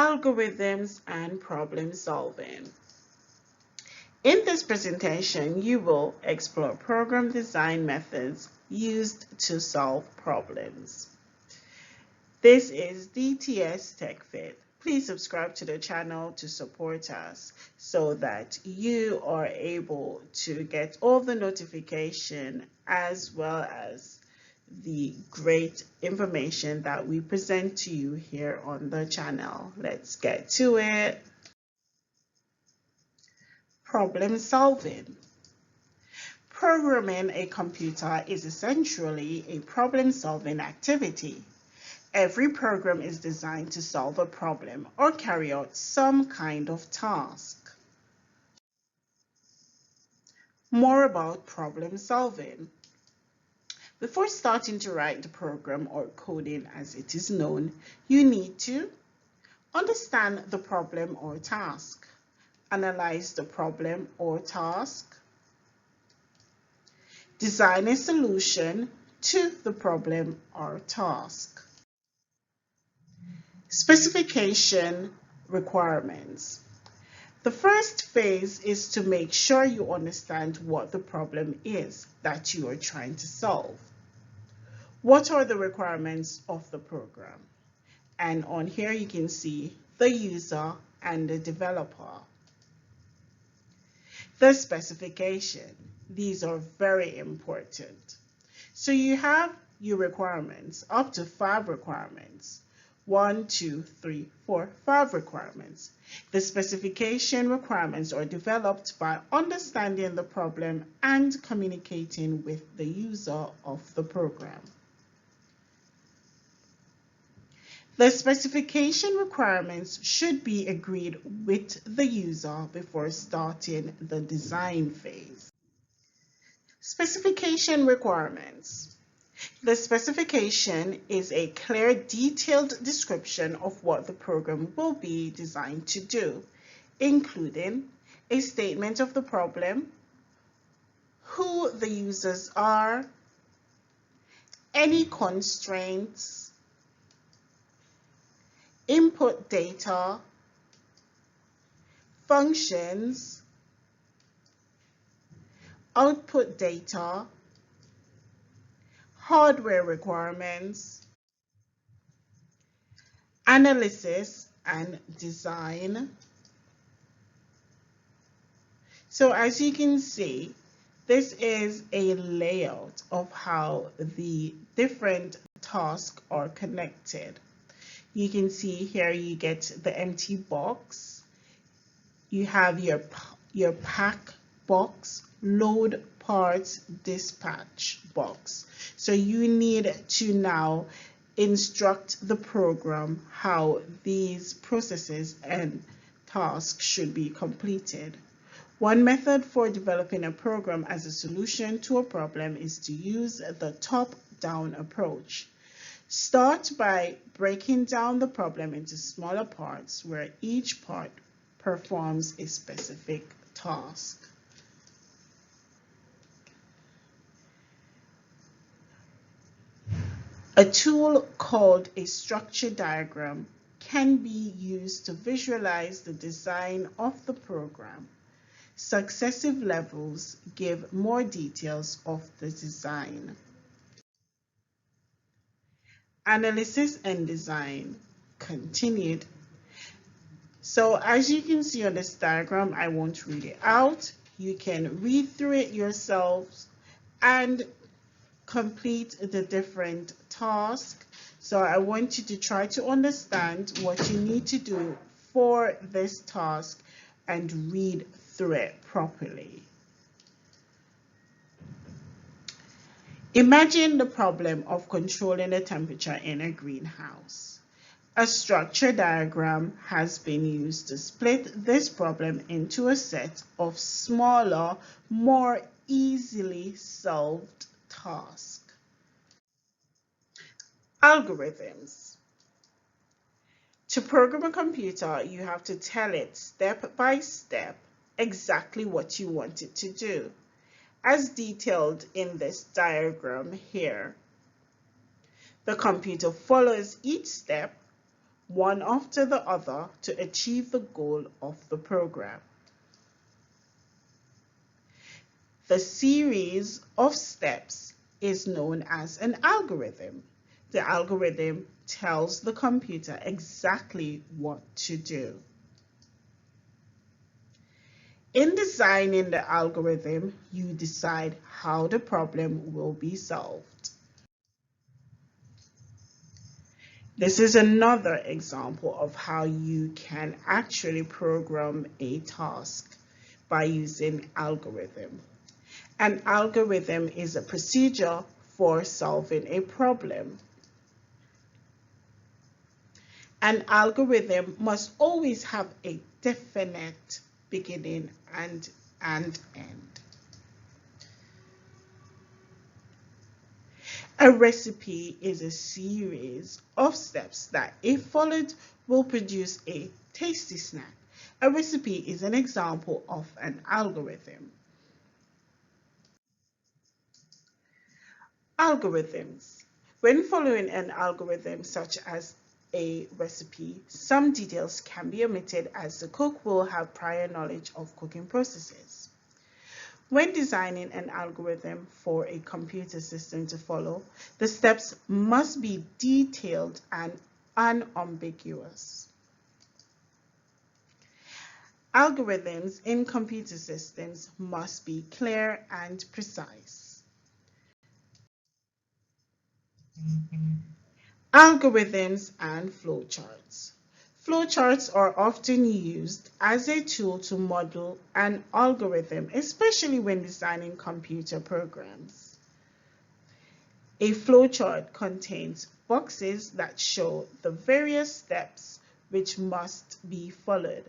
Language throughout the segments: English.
algorithms, and problem solving. In this presentation, you will explore program design methods used to solve problems. This is DTS TechFit. Please subscribe to the channel to support us so that you are able to get all the notification as well as the great information that we present to you here on the channel. Let's get to it. Problem solving. Programming a computer is essentially a problem-solving activity. Every program is designed to solve a problem or carry out some kind of task. More about problem solving. Before starting to write the program or coding as it is known, you need to understand the problem or task, analyze the problem or task, design a solution to the problem or task. Specification requirements. The first phase is to make sure you understand what the problem is that you are trying to solve. What are the requirements of the program? And on here you can see the user and the developer. The specification. These are very important. So you have your requirements, up to 5 requirements. 1, 2, 3, 4, 5 requirements. The specification requirements are developed by understanding the problem and communicating with the user of the program. The specification requirements should be agreed with the user before starting the design phase. Specification requirements. The specification is a clear, detailed description of what the program will be designed to do, including a statement of the problem, who the users are, any constraints, input data, functions, output data, hardware requirements, analysis and design. So as you can see, this is a layout of how the different tasks are connected. You can see here you get the empty box. You have your pack box, load parts, dispatch box. So you need to now instruct the program how these processes and tasks should be completed. One method for developing a program as a solution to a problem is to use the top-down approach. Start by breaking down the problem into smaller parts where each part performs a specific task. A tool called a structure diagram can be used to visualize the design of the program. Successive levels give more details of the design. Analysis and design continued. So as you can see on this diagram, I won't read it out. You can read through it yourselves and complete the different tasks. So I want you to try to understand what you need to do for this task and read through it properly. Imagine the problem of controlling the temperature in a greenhouse. A structure diagram has been used to split this problem into a set of smaller, more easily solved tasks. Algorithms. To program a computer, you have to tell it step by step exactly what you want it to do, as detailed in this diagram here. The computer follows each step. one after the other to achieve the goal of the program. The series of steps is known as an algorithm. The algorithm tells the computer exactly what to do. In designing the algorithm, you decide how the problem will be solved. This is another example of how you can actually program a task by using algorithm. An algorithm is a procedure for solving a problem. An algorithm must always have a definite beginning and end. A recipe is a series of steps that, if followed, will produce a tasty snack. A recipe is an example of an algorithm. Algorithms. When following an algorithm such as a recipe, some details can be omitted as the cook will have prior knowledge of cooking processes. When designing an algorithm for a computer system to follow, the steps must be detailed and unambiguous. Algorithms in computer systems must be clear and precise. Algorithms and flowcharts. Flowcharts are often used as a tool to model an algorithm, especially when designing computer programs. A flowchart contains boxes that show the various steps which must be followed.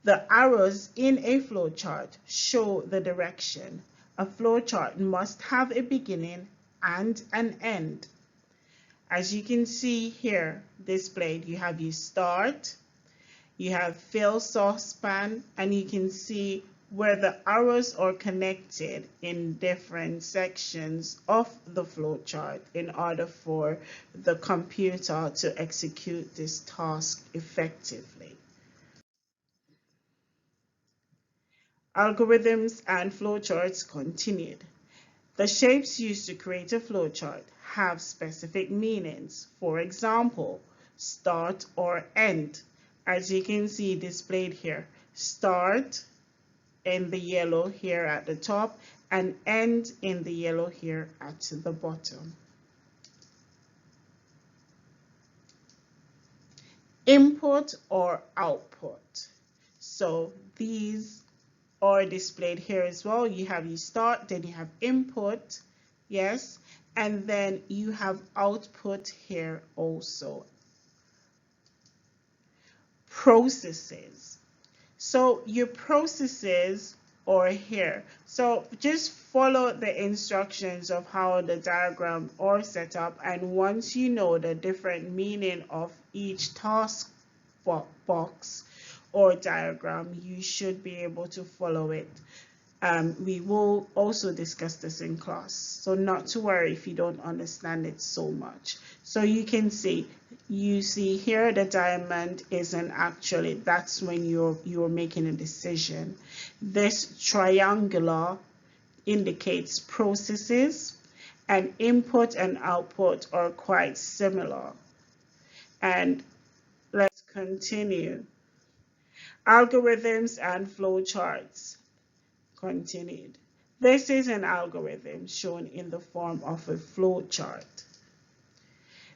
The arrows in a flowchart show the direction. A flowchart must have a beginning and an end. As you can see here displayed, you have your start, you have fill saucepan, and you can see where the arrows are connected in different sections of the flowchart in order for the computer to execute this task effectively. Algorithms and flowcharts continued. The shapes used to create a flowchart have specific meanings. For example, start or end. As you can see displayed here, start in the yellow here at the top and end in the yellow here at the bottom. Input or output. So these are displayed here as well. You have your start, then you have input, yes, and then you have output here also. Processes. So your processes are here. So just follow the instructions of how the diagram are set up, and once you know the different meaning of each task box or diagram, you should be able to follow it. We will also discuss this in class, so not to worry if you don't understand it so much. So you can see, you see here the diamond isn't actually, that's when you're making a decision. This triangular indicates processes, and input and output are quite similar. And let's continue. Algorithms and flowcharts. Continued. This is an algorithm shown in the form of a flowchart.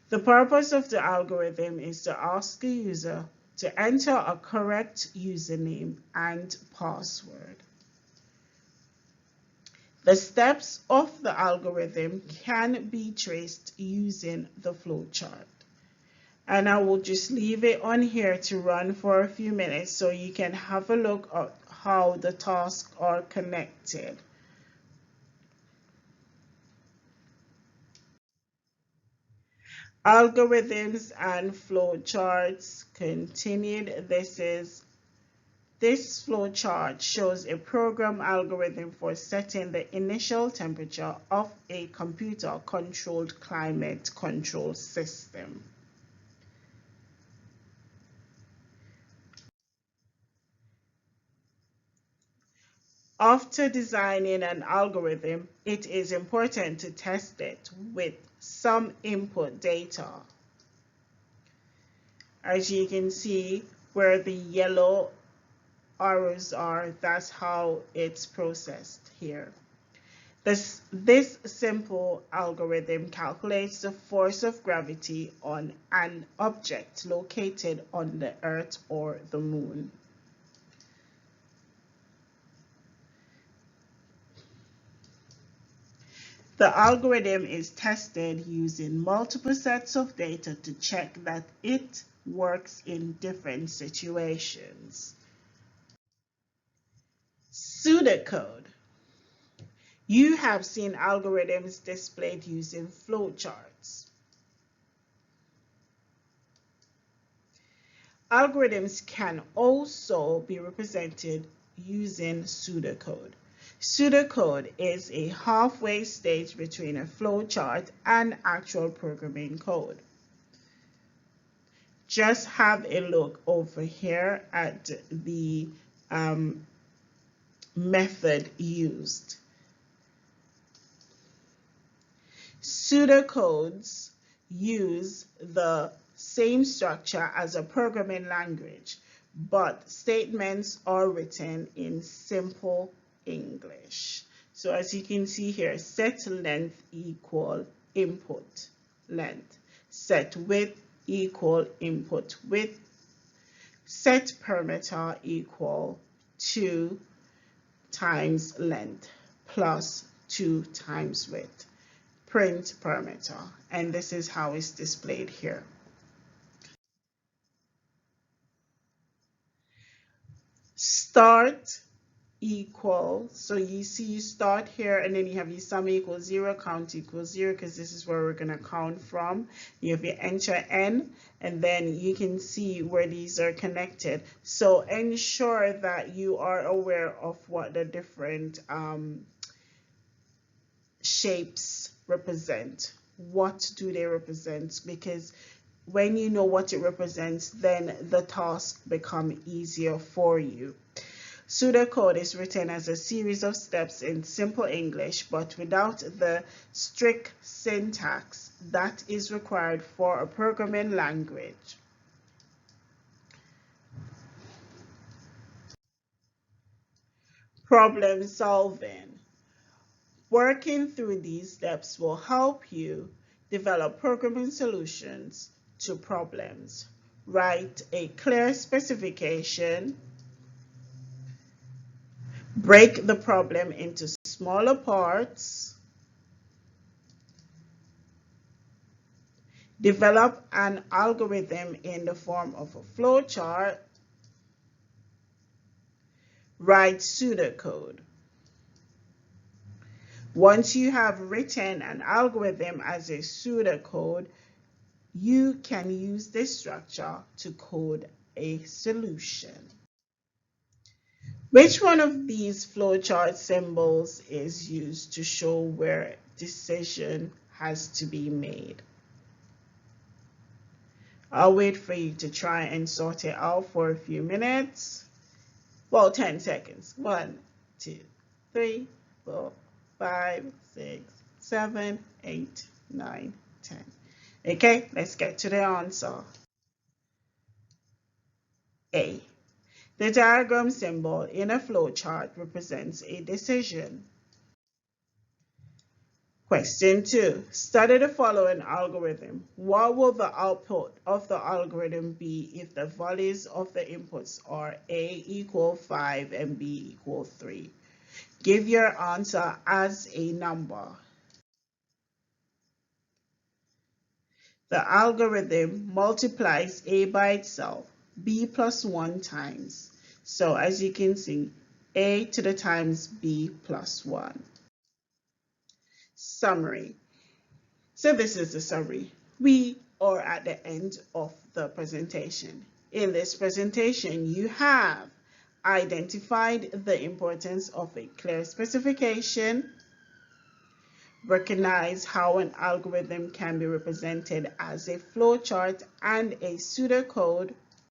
The purpose of the algorithm is to ask a user to enter a correct username and password. The steps of the algorithm can be traced using the flowchart. And I will just leave it on here to run for a few minutes so you can have a look at how the tasks are connected. Algorithms and flowcharts continued. This is This flowchart shows a program algorithm for setting the initial temperature of a computer-controlled climate control system. After designing an algorithm, it is important to test it with some input data. As you can see, where the yellow arrows are, that's how it's processed here. This simple algorithm calculates the force of gravity on an object located on the Earth or the Moon. The algorithm is tested using multiple sets of data to check that it works in different situations. Pseudocode. You have seen algorithms displayed using flowcharts. Algorithms can also be represented using pseudocode. Pseudocode is a halfway stage between a flowchart and actual programming code. Just have a look over here at the method used. Pseudocodes use the same structure as a programming language, but statements are written in simple English. So as you can see here, set length equal input length, set width equal input width, set parameter equal 2 times length plus 2 times width, print parameter, and this is how it's displayed here. Start equal, so you see you start here and then you have your sum equals 0, count equals 0, because this is where we're going to count from. You have your enter n, and then you can see where these are connected. So ensure that you are aware of what the different shapes represent. What do they represent? Because when you know what it represents, then the task becomes easier for you. Pseudocode is written as a series of steps in simple English, but without the strict syntax that is required for a programming language. Problem solving. Working through these steps will help you develop programming solutions to problems. Write a clear specification. Break the problem into smaller parts. Develop an algorithm in the form of a flowchart. Write pseudocode. Once you have written an algorithm as a pseudocode, you can use this structure to code a solution. Which one of these flowchart symbols is used to show where decision has to be made? I'll wait for you to try and sort it out for a few minutes. Well, 10 seconds. 1, 2, 3, 4, 5, 6, 7, 8, 9, 10. Okay, let's get to the answer. A. The diagram symbol in a flowchart represents a decision. Question 2. Study the following algorithm. What will the output of the algorithm be if the values of the inputs are A equal 5 and B equal 3? Give your answer as a number. The algorithm multiplies A by itself, B plus 1 times. So as you can see, A to the times B plus 1. Summary. So this is the summary. We are at the end of the presentation. In this presentation, you have identified the importance of a clear specification, recognize how an algorithm can be represented as a flowchart and a pseudocode,